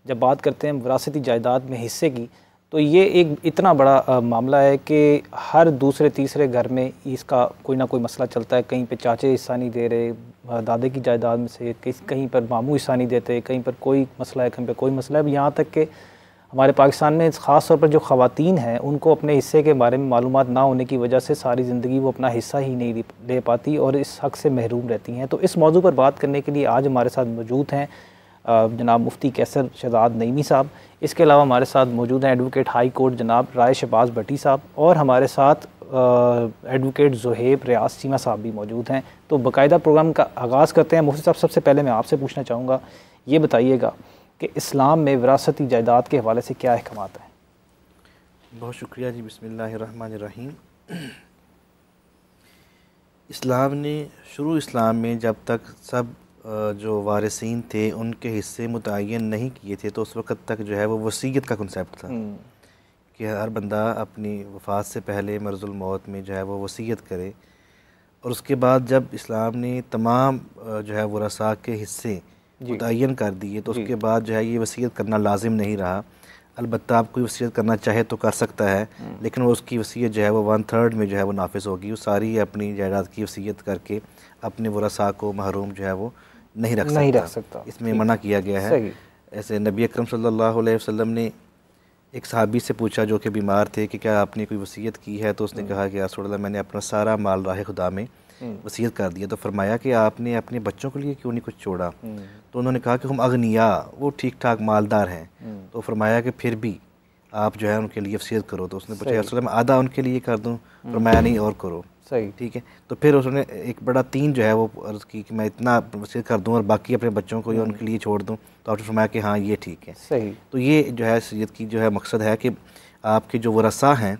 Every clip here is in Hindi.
जब बात करते हैं विरासती जायदाद में हिस्से की, तो ये एक इतना बड़ा मामला है कि हर दूसरे तीसरे घर में इसका कोई ना कोई मसला चलता है। कहीं पे चाचे हिस्सा नहीं दे रहे दादे की जायदाद में से, कहीं पर मामू हिस्सा नहीं देते, कहीं पर कोई मसला है, कहीं पर कोई मसला है। यहाँ तक कि हमारे पाकिस्तान में ख़ास तौर पर जो ख़वातीन हैं उनको अपने हिस्से के बारे में मालूमात ना होने की वजह से सारी ज़िंदगी वो अपना हिस्सा ही नहीं ले पाती और इस हक़ से महरूम रहती हैं। तो इस मौजू पर बात करने के लिए आज हमारे साथ मौजूद हैं जनाब मुफ्ती कैसर शहजाद नईमी साहब। इसके अलावा हमारे साथ मौजूद हैं एडवोकेट हाई कोर्ट जनाब राय शहबाज भट्टी साहब, और हमारे साथ एडवोकेट ज़ुहैब रियाज सीमा साहब भी मौजूद हैं। तो बाकायदा प्रोग्राम का आगाज़ करते हैं। मुफ्ती साहब, सबसे पहले मैं आपसे पूछना चाहूँगा, ये बताइएगा कि इस्लाम में विरासती जायदाद के हवाले से क्या अहकामात हैं? बहुत शुक्रिया जी। बिस्मिल्लाहिर्रहमानिर्रहीम। इस्लाम ने इस्लाम में जब तक सब जो वारिसीन थे उनके हिस्से मुतय्यन नहीं किए थे, तो उस वक़्त तक जो है वो वसीयत का कंसेप्ट था कि हर बंदा अपनी वफ़ात से पहले मर्ज़ुल मौत में जो है वो वसीयत करे। और उसके बाद जब इस्लाम ने तमाम जो है वरसा के हिस्से मुतय्यन कर दिए, तो उसके बाद जो है ये वसीयत करना लाजिम नहीं रहा। अलबत्ता आप कोई वसीयत करना चाहे तो कर सकता है, लेकिन वो उसकी वसीयत जो है वो 1/3 में जो है वो नाफिज होगी। वो सारी अपनी जायदाद की वसीयत करके अपने वरसा को महरूम जो है वो नहीं रख सकता। इसमें मना किया गया है। ऐसे नबी अकरम सल्लल्लाहु अलैहि वसल्लम ने एक सहाबी से पूछा जो कि बीमार थे कि क्या आपने कोई वसीयत की है, तो उसने कहा कि या रसूल अल्लाह, मैंने अपना सारा माल राह खुदा में वसीयत कर दिया। तो फरमाया कि आपने अपने बच्चों के लिए क्यों नहीं कुछ छोड़ा? तो उन्होंने कहा कि हम अगनिया, वो ठीक ठाक मालदार हैं। तो फरमाया कि फिर भी आप जो है उनके लिए वसीयत करो। तो उसने पूछा या रसूल अल्लाह, मैं आधा उनके लिए कर दूँ? फरमाया नहीं, और करो। सही, ठीक है। तो फिर उसने एक बड़ा 3 जो है वो अर्ज़ की कि मैं इतना वसीयत कर दूं और बाकी अपने बच्चों को या उनके लिए छोड़ दूं। तो आपने फरमाया कि हाँ ये ठीक है। सही। तो ये जो है वसीयत की जो है मकसद है कि आपके जो वरसा हैं,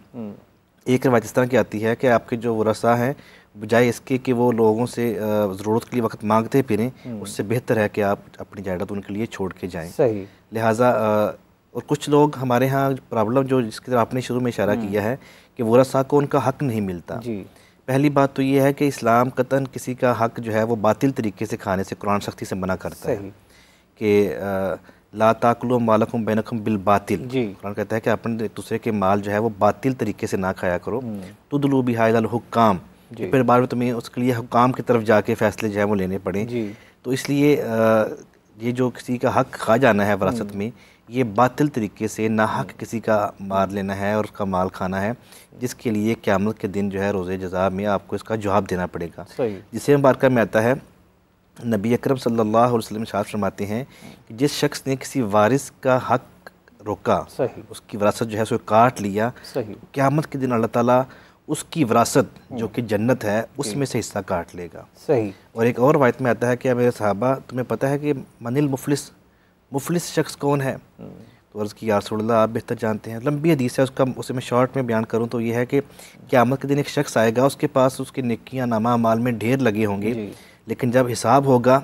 एक रवायत इस तरह की आती है कि आपके जो वरसा हैं बजाय इसके कि वो लोगों से ज़रूरत के लिए वक्त मांगते फिरें, उससे बेहतर है कि आप अपनी जायदाद उनके लिए छोड़ के जाएँ। सही। लिहाजा और कुछ लोग हमारे यहाँ प्रॉब्लम जो जिसकी तरफ आपने शुरू में इशारा किया है कि वरसा को उनका हक़ नहीं मिलता। जी। पहली बात तो ये है कि इस्लाम कतन किसी का हक़ जो है वो बातिल तरीके से खाने से कुरान सख्ती से मना करता है कि ला ताकुलू मालकुम बैनकुम बिल बातिल। कुरान कहता है कि अपने दूसरे के माल जो है वो बातिल तरीके से ना खाया करो। तुदलू बिहाइल हुक्काम, फिर बाद में तुम्हें उसके लिए हुक्काम की तरफ जाके फ़ैसले जो है वो लेने पड़े। तो इसलिए ये जो किसी का हक़ खा जाना है विरासत में, ये बातिल तरीके से नाहक किसी का मार लेना है और उसका माल खाना है, जिसके लिए क़यामत के दिन जो है रोज़े जज़ा में आपको इसका जवाब देना पड़ेगा। जिसे मुबारका में आता है नबी अकरम सल्लल्लाहु अलैहि वसल्लम इरशाद फरमाते हैं कि जिस शख्स ने किसी वारिस का हक़ रोका, उसकी विरासत जो है उसको काट लिया, क़यामत के दिन अल्लाह ताला उसकी विरासत जो कि जन्नत है उसमें से हिस्सा काट लेगा। सही। और एक और रवायत में आता है कि मेरे सहाबा, तुम्हें पता है कि मनिल मुफलिस शख्स कौन है? तो अर्ज़ की या रसूल अल्लाह, आप बेहतर जानते हैं। लंबी हदीस है, उसे मैं शॉर्ट में बयान करूं तो ये है कि क़यामत के दिन एक शख्स आएगा, उसके पास उसकी नेकियां नामा माल में ढेर लगे होंगे, लेकिन जब हिसाब होगा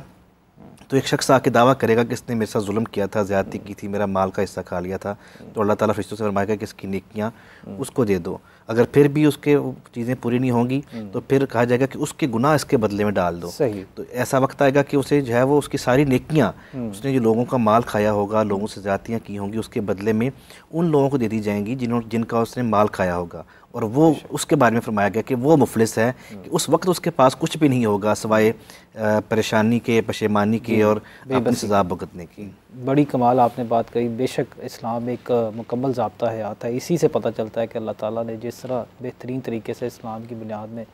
तो एक शख्स आके दावा करेगा कि इसने मेरे साथ जुल्म किया था, ज़्यादती की थी, मेरा माल का हिस्सा खा लिया था। तो अल्लाह ताला फरिश्तों से फरमाएगा कि इसकी नेकियां उसको दे दो। अगर फिर भी उसके चीज़ें पूरी नहीं होंगी तो फिर कहा जाएगा कि उसके गुनाह इसके बदले में डाल दो। तो ऐसा वक्त आएगा कि उसे जो है वो उसकी सारी नेकियां, उसने जो लोगों का माल खाया होगा, लोगों से ज़्यादतियाँ की होंगी, उसके बदले में उन लोगों को दे दी जाएंगी जिनका उसने माल खाया होगा। और वो उसके बारे में फरमाया गया कि वो मुफलिस है कि उस वक्त उसके पास कुछ भी नहीं होगा सिवाय परेशानी के, पशेमानी के और अपनी सज़ा भुगतने की। बड़ी कमाल आपने बात कही। बेशक इस्लाम एक मुकम्मल ज़ाब्ता है आता है। इसी से पता चलता है कि अल्लाह ताला ने जिस तरह बेहतरीन तरीके से इस्लाम की बुनियाद में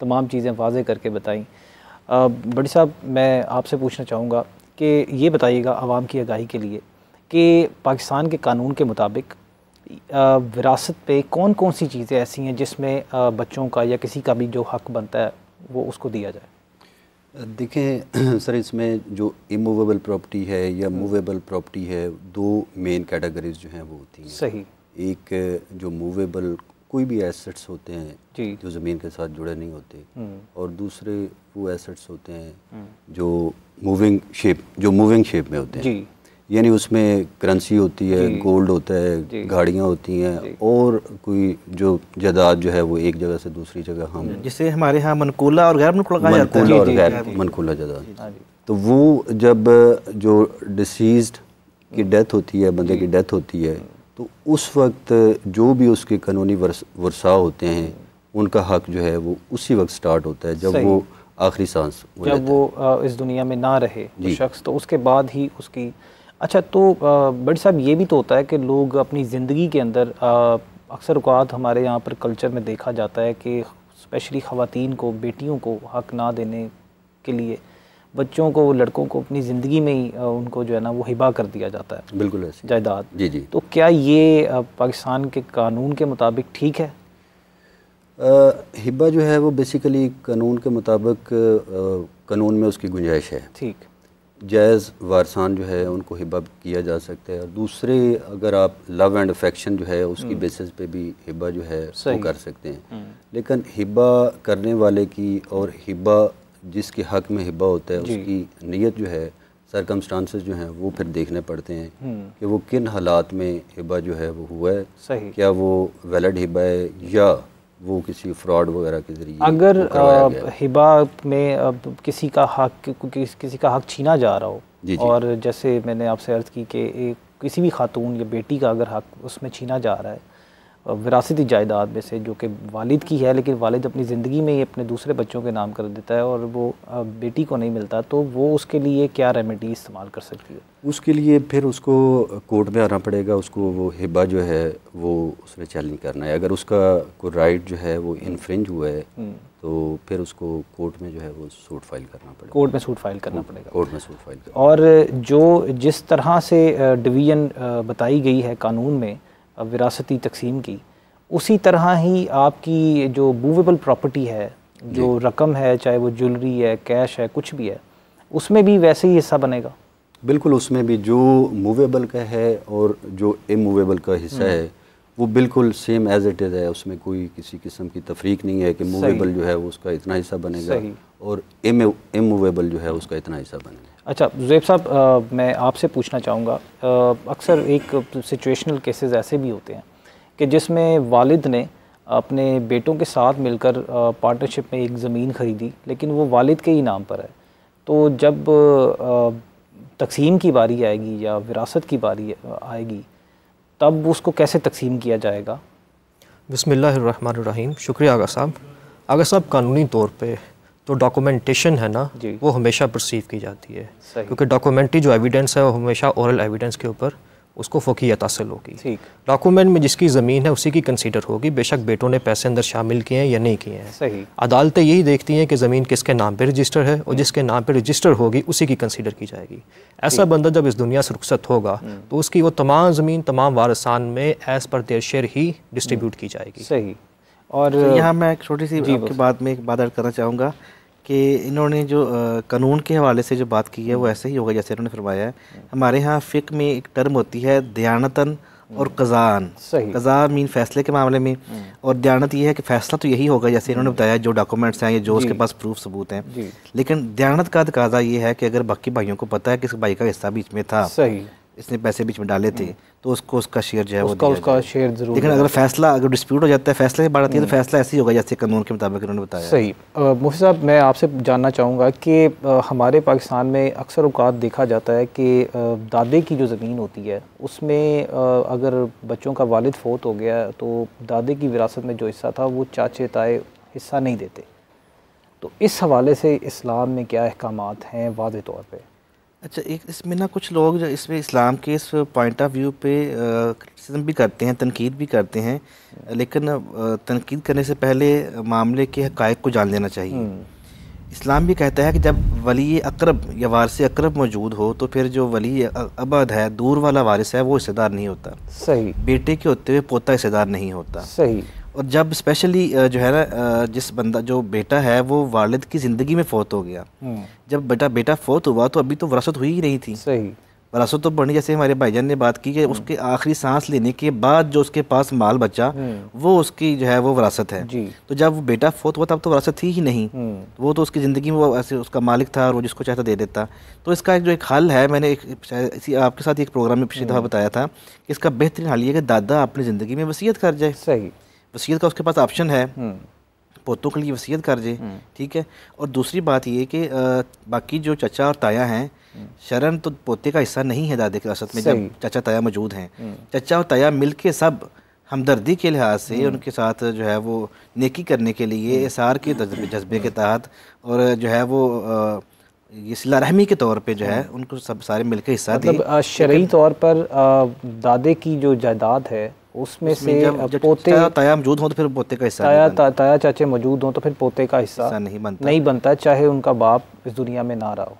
तमाम चीज़ें वाज़े करके बताई। बड़ी साहब, मैं आपसे पूछना चाहूँगा कि ये बताइएगा आवाम की आगाही के लिए कि पाकिस्तान के कानून के मुताबिक विरासत पे कौन कौन सी चीज़ें ऐसी हैं जिसमें बच्चों का या किसी का भी जो हक़ बनता है वो उसको दिया जाए? देखें सर, इसमें जो इमूवेबल प्रॉपर्टी है या मूवेबल प्रॉपर्टी है, 2 मेन कैटेगरीज जो हैं वो होती हैं। सही। एक जो मूवेबल कोई भी एसेट्स होते हैं जो ज़मीन के साथ जुड़े नहीं होते, और दूसरे वो एसेट्स होते हैं जो मूविंग शेप में होते हैं। यानी उसमें करेंसी होती है, गोल्ड होता है, गाड़ियाँ होती हैं, और कोई जो जायदाद जो है वो एक जगह से दूसरी जगह हम जिसे हमारे यहाँ मनकूला और गैर मनकूला कहा जाता है। और गैर मनकूला जायदाद। तो वो जब जो डिसीज्ड की डेथ होती है, बंदे की डेथ होती है, तो उस वक्त जो भी उसके कानूनी वर्सा होते हैं उनका हक जो है वो उसी वक्त स्टार्ट होता है जब वो आखिरी सांस जब वो इस दुनिया में ना रहे वो शख्स, तो उसके बाद ही उसकी। अच्छा, तो बट साहब ये भी तो होता है कि लोग अपनी ज़िंदगी के अंदर अक्सर औक़ात हमारे यहाँ पर कल्चर में देखा जाता है कि स्पेशली ख़वातीन को, बेटियों को हक़ ना देने के लिए बच्चों को, लड़कों को अपनी ज़िंदगी में ही उनको जो है ना वो हिबा कर दिया जाता है, बिल्कुल ऐसे जायदाद। जी जी। तो क्या ये पाकिस्तान के कानून के मुताबिक ठीक है? हिबा जो है वो बेसिकली कानून के मुताबिक कानून में उसकी गुंजाइश है, ठीक, जायज़ वारसान जो है उनको हिबा किया जा सकता है। और दूसरे अगर आप लव एंड अफेक्शन जो है उसकी बेसिस पे भी हिबा जो है वो कर सकते हैं, लेकिन हिबा करने वाले की और हिबा जिसके हक में हिबा होता है उसकी नीयत जो है, सरकमस्टांसेस जो हैं वो फिर देखने पड़ते हैं कि वो किन हालात में हिबा जो है वो हुआ है, क्या वो वैलिड हिबा है या वो किसी फ्रॉड वगैरह के ज़रिए। अगर हिबा में किसी का हक छीना जा रहा हो, जी जी, और जैसे मैंने आपसे अर्ज़ की कि किसी भी खातून या बेटी का अगर हक उसमें छीना जा रहा है विरासती जायदाद में से, जो कि वालिद की है, लेकिन वालिद अपनी ज़िंदगी में ही अपने दूसरे बच्चों के नाम कर देता है और वो बेटी को नहीं मिलता, तो वो उसके लिए क्या रेमेडी इस्तेमाल कर सकती है? उसके लिए फिर उसको कोर्ट में आना पड़ेगा, उसको वो हिबा जो है वो उसने चैलेंज करना है। अगर उसका कोई राइट जो है वो इन्फ्रिंज हुआ है तो फिर उसको कोर्ट में जो है वो सूट फाइल करना पड़ेगा। कोर्ट में सूट फाइल करना पड़ेगा। कोर्ट में सूट फाइल करना। और जिस तरह से डिवीज़न बताई गई है कानून में विरासती तकसीम की, उसी तरह ही आपकी जो मूवेबल प्रॉपर्टी है, जो रकम है, चाहे वो ज्वेलरी है, कैश है, कुछ भी है, उसमें भी वैसे ही हिस्सा बनेगा? बिल्कुल, उसमें भी जो मूवेबल का है और जो इमूवेबल का हिस्सा है वो बिल्कुल सेम एज इट इज़ है। उसमें कोई किसी किस्म की तफरीक नहीं है कि मूवेबल जो है वो उसका इतना हिस्सा बनेगा और इमूवेबल जो है उसका इतना हिस्सा बनेगा। अच्छा ज़ुहैब साहब, मैं आपसे पूछना चाहूँगा, अक्सर एक सिचुएशनल केसेस ऐसे भी होते हैं कि जिसमें वालिद ने अपने बेटों के साथ मिलकर पार्टनरशिप में एक ज़मीन ख़रीदी, लेकिन वो वालिद के ही नाम पर है। तो जब तकसीम की बारी आएगी या विरासत की बारी आएगी, तब उसको कैसे तकसीम किया जाएगा? बिस्मिल्लाहिर्रहमानिर्रहीम। शुक्रिया आगा साहब। आगा साहब, कानूनी तौर पे तो डॉक्यूमेंटेशन है ना, वो हमेशा परसीव की जाती है, क्योंकि डॉक्यूमेंट्री जो एविडेंस है वो हमेशा ओरल एविडेंस के ऊपर उसको फ़ौक़ियत हासिल होगी। डॉक्यूमेंट में जिसकी ज़मीन है उसी की कंसीडर होगी, बेशक बेटों ने पैसे अंदर शामिल किए हैं या नहीं किए हैं। सही। अदालतें यही देखती हैं कि ज़मीन किसके नाम पे रजिस्टर है और जिसके नाम पे रजिस्टर होगी उसी की कंसीडर की जाएगी। ऐसा बंदा जब इस दुनिया से रुखसत होगा तो उसकी वो तमाम ज़मीन तमाम वारसान में as per their share he distribute की जाएगी। सही। और यहाँ मैं एक छोटी सी आपकी बात में एक बात ऐड करना चाहूँगा कि इन्होंने जो कानून के हवाले से जो बात की है वो ऐसे ही होगा जैसे इन्होंने फरमाया है। हमारे यहाँ फ़िक़्ह में एक टर्म होती है दयानतन और क़ज़ान। क़ज़ा मीन फ़ैसले के मामले में, और दयानत ये है कि फ़ैसला तो यही होगा जैसे इन्होंने बताया, जो डॉक्यूमेंट्स हैं या जो उसके पास प्रूफ सबूत हैं। लेकिन दयानत का तकाज़ा ये है कि अगर बाकी भाइयों को पता है कि इस भाई का हिस्सा बीच में था, इसने पैसे बीच में डाले थे, तो उसको उसका शेयर जो है उसका शेयर जरूर। लेकिन अगर फैसला, अगर डिस्प्यूट हो जाता है, फैसले की बात आती है, तो फैसला ऐसे ही होगा जैसे कानून के मुताबिक उन्होंने बताया। सही। मुफ्ती साहब, मैं आपसे जानना चाहूँगा कि हमारे पाकिस्तान में अक्सर औक़ात देखा जाता है कि दादे की जो ज़मीन होती है उसमें अगर बच्चों का वालिद फ़ौत हो गया तो दादे की विरासत में जो हिस्सा था वो चाचे ताए हिस्सा नहीं देते। तो इस हवाले से इस्लाम में क्या अहकामात हैं वाज़ेह तौर पर? अच्छा, एक इसमें ना कुछ लोग जो इसमें इस्लाम के इस पॉइंट ऑफ व्यू पे क्रिटिसिज्म भी करते हैं, तनकीद भी करते हैं, लेकिन तनकीद करने से पहले मामले के हक़ाइक़ को जान लेना चाहिए। इस्लाम भी कहता है कि जब वली अक़रब या वारिस अक़रब मौजूद हो तो फिर जो वली अबद है, दूर वाला वारिस है, वो हिस्सेदार नहीं होता। सही। बेटे के होते हुए पोता हिस्सेदार नहीं होता। सही। और जब स्पेशली जो है ना, जिस बंदा जो बेटा है वो वालिद की ज़िंदगी में फ़ौत हो गया, जब बेटा फ़ौत हुआ तो अभी तो वरासत हुई ही नहीं थी। सही। वरासत तो बढ़नी, जैसे हमारे भाईजान ने बात की कि उसके आखिरी सांस लेने के बाद जो उसके पास माल बचा वो उसकी जो है वो वरासत है। तो जब वो बेटा फ़ौत हुआ तब तो वरासत थी ही नहीं, वो तो उसकी ज़िंदगी में वो ऐसे उसका मालिक था और वो जिसको चाहता दे देता। तो इसका जो एक हल है, मैंने इसी आपके साथ एक प्रोग्राम में पिछली दफ़ा बताया था कि इसका बेहतरीन हल ये है कि दादा अपनी ज़िंदगी में वसीयत कर जाए। सही। वसीयत का उसके पास ऑप्शन है, पोतों के लिए वसीयत कर जाए, ठीक है। और दूसरी बात ये कि बाकी जो चचा और ताया हैं शरण तो पोते का हिस्सा नहीं है दादे के वसत में जब चाचा ताया मौजूद हैं। चाचा और ताया मिलके सब हमदर्दी के लिहाज से उनके साथ जो है वो नेकी करने के लिए इसार के जज्बे के तहत और जो है वो ये सिला रहमी के तौर पे जो है उनको सब सारे मिलकर हिस्सा दिए। मतलब शरई तौर पर दादे की जो जायदाद है उसमें से पोते ताया मौजूद हो तो फिर पोते का हिस्सा ताया चाचे मौजूद हो तो फिर पोते का हिस्सा नहीं बनता है, चाहे उनका बाप इस दुनिया में ना रहा हो।